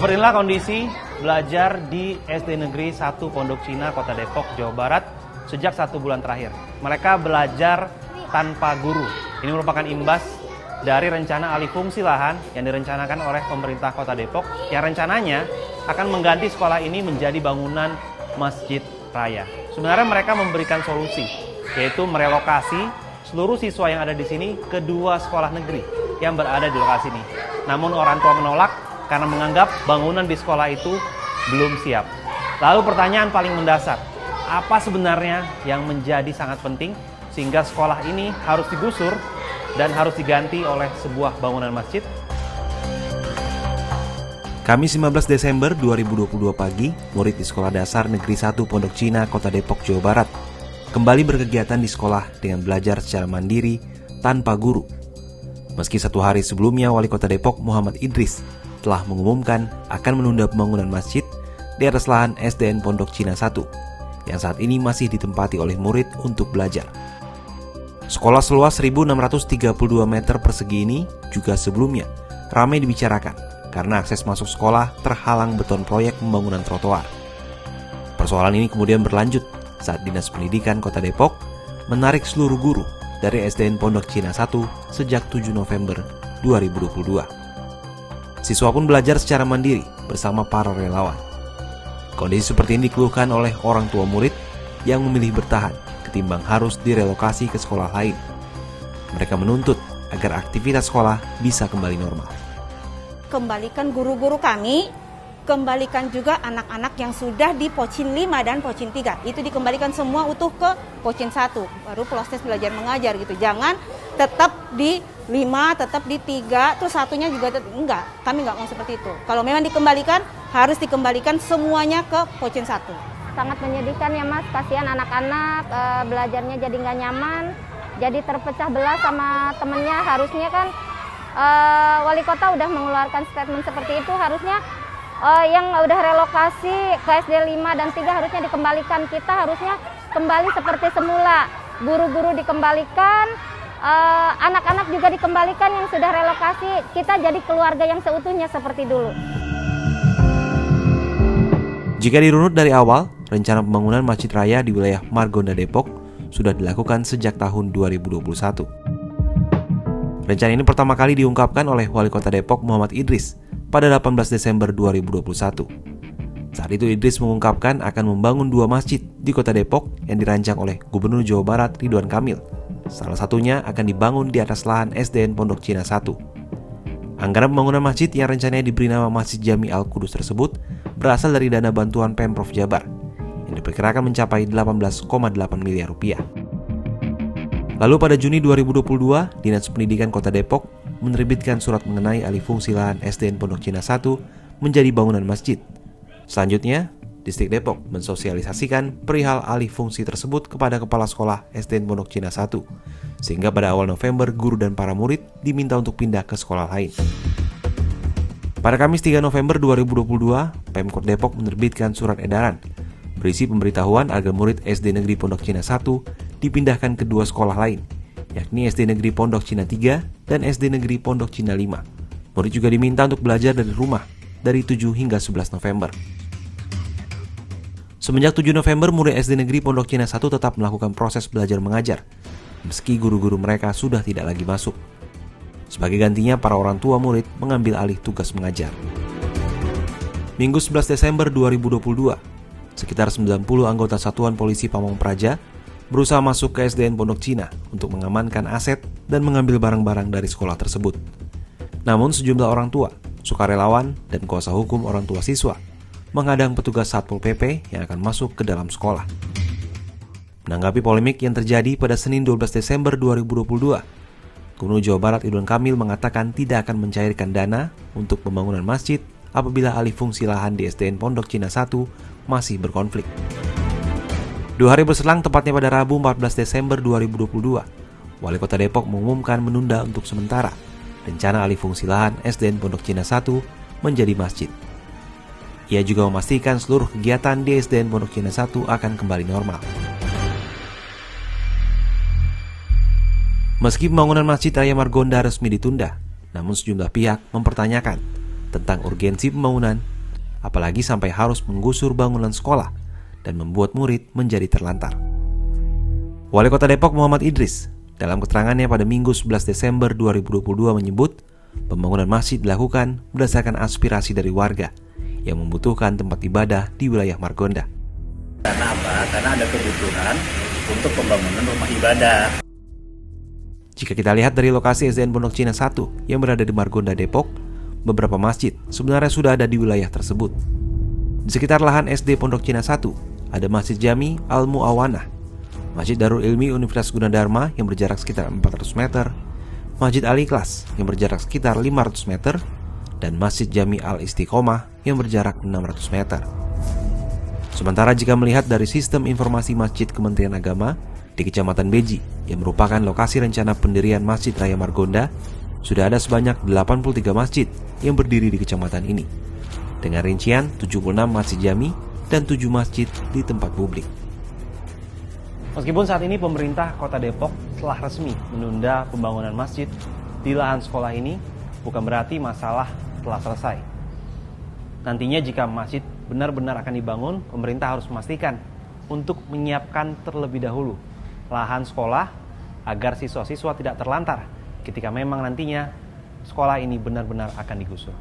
Seperti inilah kondisi belajar di SD Negeri 1 Pondok Cina, Kota Depok, Jawa Barat sejak 1 bulan terakhir. Mereka belajar tanpa guru. Ini merupakan imbas dari rencana alih fungsi lahan yang direncanakan oleh pemerintah Kota Depok yang rencananya akan mengganti sekolah ini menjadi bangunan masjid raya. Sebenarnya mereka memberikan solusi, yaitu merelokasi seluruh siswa yang ada di sini ke 2 sekolah negeri yang berada di lokasi ini. Namun orang tua menolak karena menganggap bangunan di sekolah itu belum siap. Lalu pertanyaan paling mendasar, apa sebenarnya yang menjadi sangat penting sehingga sekolah ini harus digusur dan harus diganti oleh sebuah bangunan masjid? Kamis 15 Desember 2022 pagi, murid di Sekolah Dasar Negeri 1 Pondok Cina, Kota Depok, Jawa Barat kembali berkegiatan di sekolah dengan belajar secara mandiri tanpa guru. Meski 1 hari sebelumnya Wali Kota Depok Muhammad Idris telah mengumumkan akan menunda pembangunan masjid di atas lahan SDN Pondok Cina 1 yang saat ini masih ditempati oleh murid untuk belajar. Sekolah seluas 1.632 meter persegi ini juga sebelumnya ramai dibicarakan karena akses masuk sekolah terhalang beton proyek pembangunan trotoar. Persoalan ini kemudian berlanjut saat Dinas Pendidikan Kota Depok menarik seluruh guru dari SDN Pondok Cina 1 sejak 7 November 2022. Siswa pun belajar secara mandiri bersama para relawan. Kondisi seperti ini dikeluhkan oleh orang tua murid yang memilih bertahan ketimbang harus direlokasi ke sekolah lain. Mereka menuntut agar aktivitas sekolah bisa kembali normal. Kembalikan guru-guru kami, kembalikan juga anak-anak yang sudah di Pocin 5 dan Pocin 3. Itu dikembalikan semua utuh ke Pocin 1, baru proses belajar mengajar gitu. Jangan tetap di 5, tetap di 3, terus satunya juga enggak. Kami enggak mau seperti itu. Kalau memang dikembalikan, harus dikembalikan semuanya ke Pocin 1. Sangat menyedihkan ya Mas, kasihan anak-anak belajarnya jadi nggak nyaman, jadi terpecah belah sama temennya. Harusnya kan wali kota udah mengeluarkan statement seperti itu, harusnya yang udah relokasi ke SD 5 dan 3 harusnya dikembalikan. Kita harusnya kembali seperti semula, guru-guru dikembalikan, anak-anak juga dikembalikan yang sudah relokasi, kita jadi keluarga yang seutuhnya seperti dulu. Jika dirunut dari awal, rencana pembangunan Masjid Raya di wilayah Margonda Depok sudah dilakukan sejak tahun 2021. Rencana ini pertama kali diungkapkan oleh Wali Kota Depok Muhammad Idris pada 18 Desember 2021. Saat itu Idris mengungkapkan akan membangun 2 masjid di Kota Depok yang dirancang oleh Gubernur Jawa Barat Ridwan Kamil. Salah satunya akan dibangun di atas lahan SDN Pondok Cina 1. Anggaran pembangunan masjid yang rencananya diberi nama Masjid Jami Al-Qudus tersebut berasal dari dana bantuan Pemprov Jabar yang diperkirakan mencapai 18,8 miliar rupiah. Lalu pada Juni 2022, Dinas Pendidikan Kota Depok menerbitkan surat mengenai alih fungsi lahan SDN Pondok Cina 1 menjadi bangunan masjid. Selanjutnya, Distrik Depok mensosialisasikan perihal alih fungsi tersebut kepada Kepala Sekolah SDN Pondok Cina 1, sehingga pada awal November guru dan para murid diminta untuk pindah ke sekolah lain. Pada Kamis 3 November 2022, Pemkot Depok menerbitkan surat edaran berisi pemberitahuan agar murid SD Negeri Pondok Cina 1 dipindahkan ke 2 sekolah lain, yakni SD Negeri Pondok Cina 3 dan SD Negeri Pondok Cina 5. Murid juga diminta untuk belajar dari rumah dari 7 hingga 11 November. Semenjak 7 November, murid SD Negeri Pondok Cina 1 tetap melakukan proses belajar mengajar, meski guru-guru mereka sudah tidak lagi masuk. Sebagai gantinya, para orang tua murid mengambil alih tugas mengajar. Minggu 11 Desember 2022, sekitar 90 anggota Satuan Polisi Pamong Praja berusaha masuk ke SDN Pondok Cina untuk mengamankan aset dan mengambil barang-barang dari sekolah tersebut. Namun sejumlah orang tua, sukarelawan, dan kuasa hukum orang tua siswa menghadang petugas Satpol PP yang akan masuk ke dalam sekolah. Menanggapi polemik yang terjadi pada Senin 12 Desember 2022, Gubernur Jawa Barat Ridwan Kamil mengatakan tidak akan mencairkan dana untuk pembangunan masjid apabila alih fungsi lahan di SDN Pondok Cina 1 masih berkonflik. 2 hari berselang, tepatnya pada Rabu 14 Desember 2022, Wali Kota Depok mengumumkan menunda untuk sementara rencana alih fungsi lahan SDN Pondok Cina 1 menjadi masjid. Ia juga memastikan seluruh kegiatan di SDN Pondok Cina 1 akan kembali normal. Meski pembangunan Masjid Raya Margonda resmi ditunda, namun sejumlah pihak mempertanyakan tentang urgensi pembangunan apalagi sampai harus menggusur bangunan sekolah dan membuat murid menjadi terlantar. Wali Kota Depok Muhammad Idris dalam keterangannya pada Minggu 11 Desember 2022 menyebut pembangunan masjid dilakukan berdasarkan aspirasi dari warga yang membutuhkan tempat ibadah di wilayah Margonda. Karena apa? Karena ada kebutuhan untuk pembangunan rumah ibadah. Jika kita lihat dari lokasi SDN Pondok Cina 1 yang berada di Margonda, Depok, beberapa masjid sebenarnya sudah ada di wilayah tersebut. Di sekitar lahan SD Pondok Cina 1, ada Masjid Jami Al-Mu'awanah, Masjid Darul Ilmi Universitas Gunadarma yang berjarak sekitar 400 meter, Masjid Al-Ikhlas yang berjarak sekitar 500 meter, dan Masjid Jami Al-Istiqomah yang berjarak 600 meter. Sementara jika melihat dari sistem informasi Masjid Kementerian Agama, di Kecamatan Beji, yang merupakan lokasi rencana pendirian Masjid Raya Margonda, sudah ada sebanyak 83 masjid yang berdiri di kecamatan ini, dengan rincian 76 masjid jami dan 7 masjid di tempat publik. Meskipun saat ini pemerintah Kota Depok telah resmi menunda pembangunan masjid di lahan sekolah ini, bukan berarti masalah telah selesai. Nantinya jika masjid benar-benar akan dibangun, pemerintah harus memastikan untuk menyiapkan terlebih dahulu lahan sekolah agar siswa-siswa tidak terlantar ketika memang nantinya sekolah ini benar-benar akan digusur.